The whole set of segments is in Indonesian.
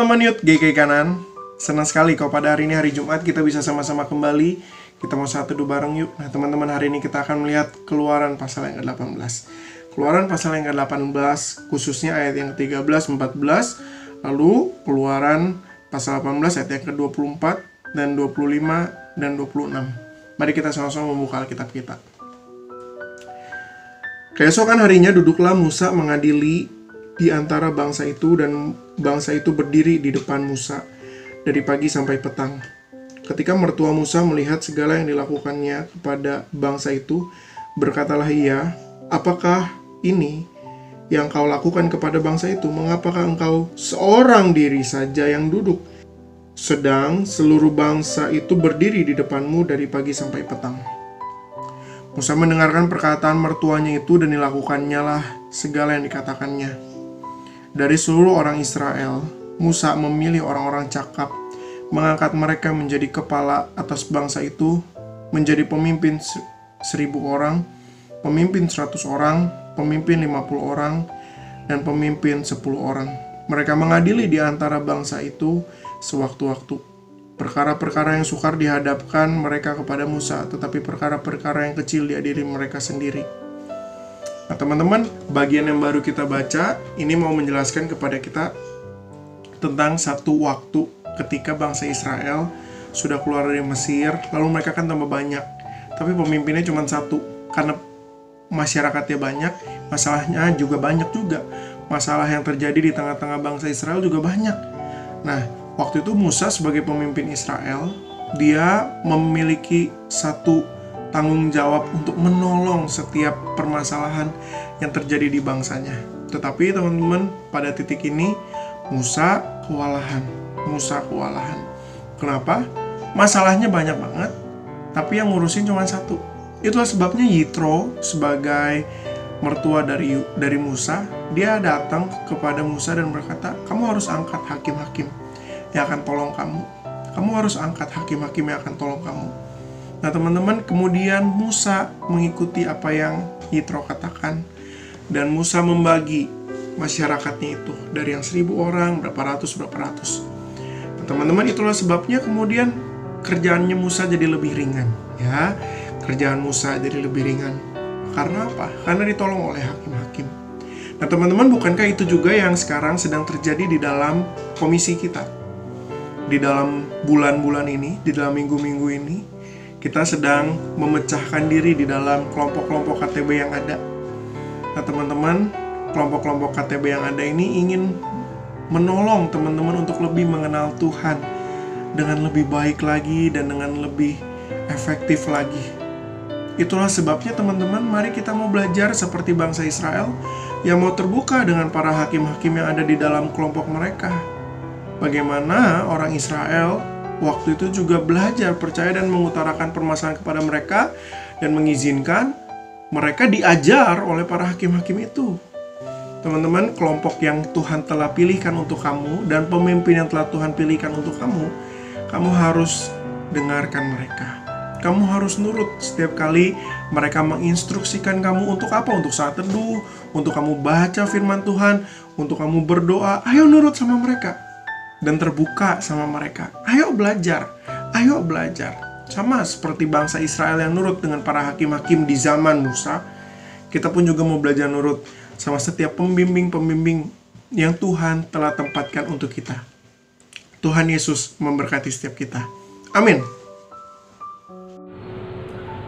teman-teman Yud GK Kanan. Senang sekali kalau pada hari ini hari Jumat kita bisa sama-sama kembali. Kita mau satu teduh bareng yuk. Nah teman-teman, hari ini kita akan melihat Keluaran pasal yang ke-18. Keluaran pasal yang ke-18 khususnya ayat yang ke-13, 14. Lalu Keluaran pasal 18 ayat yang ke-24 dan 25 dan 26. Mari kita sama-sama membuka Alkitab kita. Keesokan harinya duduklah Musa mengadili di antara bangsa itu, dan bangsa itu berdiri di depan Musa dari pagi sampai petang. Ketika mertua Musa melihat segala yang dilakukannya kepada bangsa itu, berkatalah ia, "Apakah ini yang kau lakukan kepada bangsa itu? Mengapakah engkau seorang diri saja yang duduk, sedang seluruh bangsa itu berdiri di depanmu dari pagi sampai petang?" Musa mendengarkan perkataan mertuanya itu, dan dilakukannya lah segala yang dikatakannya. Dari seluruh orang Israel, Musa memilih orang-orang cakap, mengangkat mereka menjadi kepala atas bangsa itu, menjadi pemimpin 1.000 orang, pemimpin 100 orang, pemimpin 50 orang, dan pemimpin 10 orang. Mereka mengadili di antara bangsa itu sewaktu-waktu. Perkara-perkara yang sukar dihadapkan mereka kepada Musa, tetapi perkara-perkara yang kecil diadili mereka sendiri. Nah teman-teman, bagian yang baru kita baca ini mau menjelaskan kepada kita tentang satu waktu ketika bangsa Israel sudah keluar dari Mesir, lalu mereka kan tambah banyak, tapi pemimpinnya cuma satu. Karena masyarakatnya banyak, masalahnya juga banyak juga. Masalah yang terjadi di tengah-tengah bangsa Israel juga banyak. Nah, waktu itu Musa sebagai pemimpin Israel, dia memiliki satu tanggung jawab untuk menolong setiap permasalahan yang terjadi di bangsanya. Tetapi teman-teman, pada titik ini Musa kewalahan. Kenapa? Masalahnya banyak banget, tapi yang ngurusin cuma satu. Itulah sebabnya Yitro sebagai mertua dari Musa, dia datang kepada Musa dan berkata, "Kamu harus angkat hakim-hakim yang akan tolong kamu. Kamu harus angkat hakim-hakim yang akan tolong kamu." Nah teman-teman, kemudian Musa mengikuti apa yang Yitro katakan, dan Musa membagi masyarakatnya itu dari yang 1.000 orang, berapa ratus. Nah teman-teman, itulah sebabnya kemudian kerjaannya Musa jadi lebih ringan, ya. Kerjaan Musa jadi lebih ringan. Karena apa? Karena ditolong oleh hakim-hakim. Nah teman-teman, bukankah itu juga yang sekarang sedang terjadi di dalam komisi kita? Di dalam bulan-bulan ini, di dalam minggu-minggu ini, kita sedang memecahkan diri di dalam kelompok-kelompok KTB yang ada. Nah teman-teman, kelompok-kelompok KTB yang ada ini ingin menolong teman-teman untuk lebih mengenal Tuhan dengan lebih baik lagi dan dengan lebih efektif lagi. Itulah sebabnya teman-teman, mari kita mau belajar seperti bangsa Israel yang mau terbuka dengan para hakim-hakim yang ada di dalam kelompok mereka. Bagaimana orang Israel waktu itu juga belajar, percaya, dan mengutarakan permasalahan kepada mereka, dan mengizinkan mereka diajar oleh para hakim-hakim itu. Teman-teman, kelompok yang Tuhan telah pilihkan untuk kamu, dan pemimpin yang telah Tuhan pilihkan untuk kamu, kamu harus dengarkan mereka. Kamu harus nurut setiap kali mereka menginstruksikan kamu untuk apa? Untuk saat teduh, untuk kamu baca firman Tuhan, untuk kamu berdoa. Ayo nurut sama mereka dan terbuka sama mereka. Ayo belajar. Sama seperti bangsa Israel yang nurut dengan para hakim-hakim di zaman Musa, kita pun juga mau belajar nurut sama setiap pembimbing-pembimbing yang Tuhan telah tempatkan untuk kita. Tuhan Yesus memberkati setiap kita. Amin.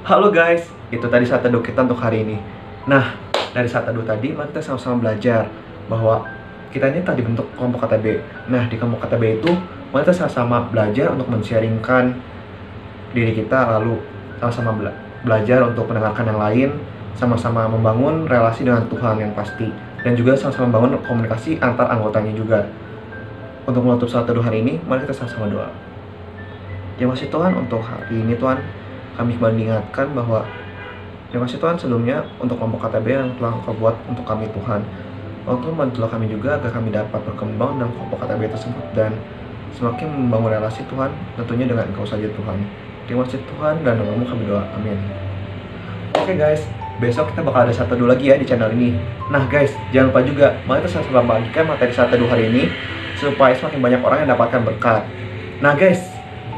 Halo guys, itu tadi saat teduh kita untuk hari ini. Nah, dari saat teduh tadi, mari kita sama-sama belajar bahwa kita ini telah dibentuk kelompok KTB. Nah, di kelompok KTB itu, mari kita sama-sama belajar untuk men-sharingkan diri kita, lalu sama-sama belajar untuk mendengarkan yang lain, sama-sama membangun relasi dengan Tuhan yang pasti, dan juga sama-sama membangun komunikasi antar anggotanya juga. Untuk menutup saat teduh hari ini, mari kita sama-sama doa. Terima kasih Tuhan untuk hari ini Tuhan, kami kembali diingatkan bahwa terima kasih Tuhan sebelumnya untuk kelompok KTB yang telah Engkau buat untuk kami Tuhan. Tuhan bantulah kami juga agar kami dapat berkembang dalam kelompok KTB tersebut dan semakin membangun relasi Tuhan, tentunya dengan Engkau saja Tuhan. Terima kasih Tuhan, dan nama-Mu kami doa, amin. Oke guys, besok kita bakal ada saat teduh lagi ya di channel ini. Nah guys, jangan lupa juga, mari kita sama-sama bagikan materi saat teduh hari ini supaya semakin banyak orang yang dapatkan berkat. Nah guys,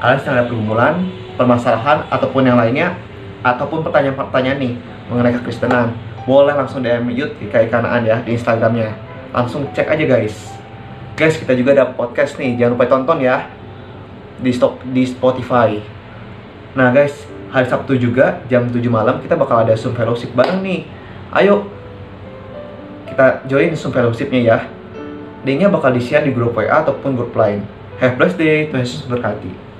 kalian sedang ada pergumulan, permasalahan, ataupun yang lainnya, ataupun pertanyaan-pertanyaan nih mengenai kekristenan, boleh langsung DM Youth GKI Kanaan ya di Instagramnya. Langsung cek aja guys. Guys, kita juga ada podcast nih, jangan lupa tonton ya di Spotify. Nah guys, hari Sabtu juga jam 7 malam kita bakal ada Zoom Fellowship bareng nih. Ayo kita join Zoom Fellowship-nya ya. Linknya bakal di-share di grup WA ataupun grup lain. Have a blessed day, Tuhan Yesus berkati.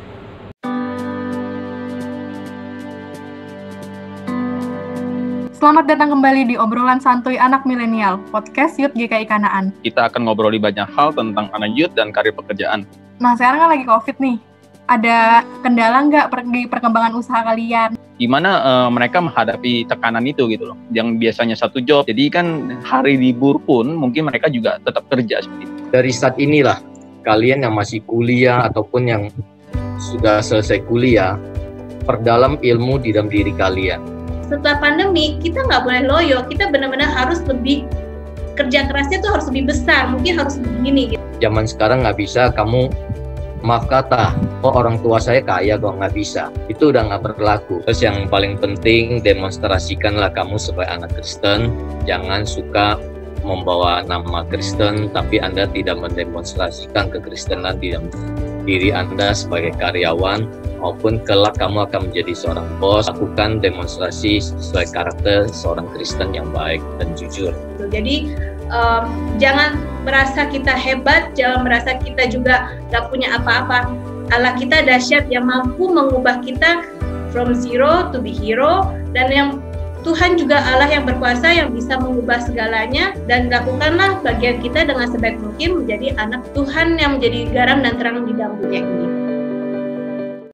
Selamat datang kembali di obrolan santuy anak milenial, podcast Youth GKI Kanaan. Kita akan ngobroli banyak hal tentang anak youth dan karir pekerjaan. Nah, sekarang kan lagi COVID nih. Ada kendala nggak di perkembangan usaha kalian? Gimana mereka menghadapi tekanan itu gitu loh. Yang biasanya satu job, jadi kan hari libur pun mungkin mereka juga tetap kerja seperti itu. Dari saat inilah, kalian yang masih kuliah ataupun yang sudah selesai kuliah, perdalam ilmu di dalam diri kalian. Setelah pandemi, kita nggak boleh loyo, kita benar-benar harus lebih, kerja kerasnya tuh harus lebih besar, mungkin harus begini gitu. Zaman sekarang nggak bisa kamu, maaf kata, oh orang tua saya kaya kok, nggak bisa. Itu udah nggak berlaku. Terus yang paling penting, demonstrasikanlah kamu sebagai anak Kristen, jangan suka membawa nama Kristen, tapi Anda tidak mendemonstrasikan kekristenan di dalam diri Anda sebagai karyawan, maupun kelak kamu akan menjadi seorang bos. Lakukan demonstrasi sesuai karakter seorang Kristen yang baik dan jujur. Jadi jangan merasa kita hebat, jangan merasa kita juga gak punya apa-apa. Allah kita dahsyat yang mampu mengubah kita from zero to be hero, dan yang Tuhan juga Allah yang berkuasa yang bisa mengubah segalanya, dan lakukanlah bagian kita dengan sebaik mungkin menjadi anak Tuhan yang menjadi garam dan terang di dalam dunia ini.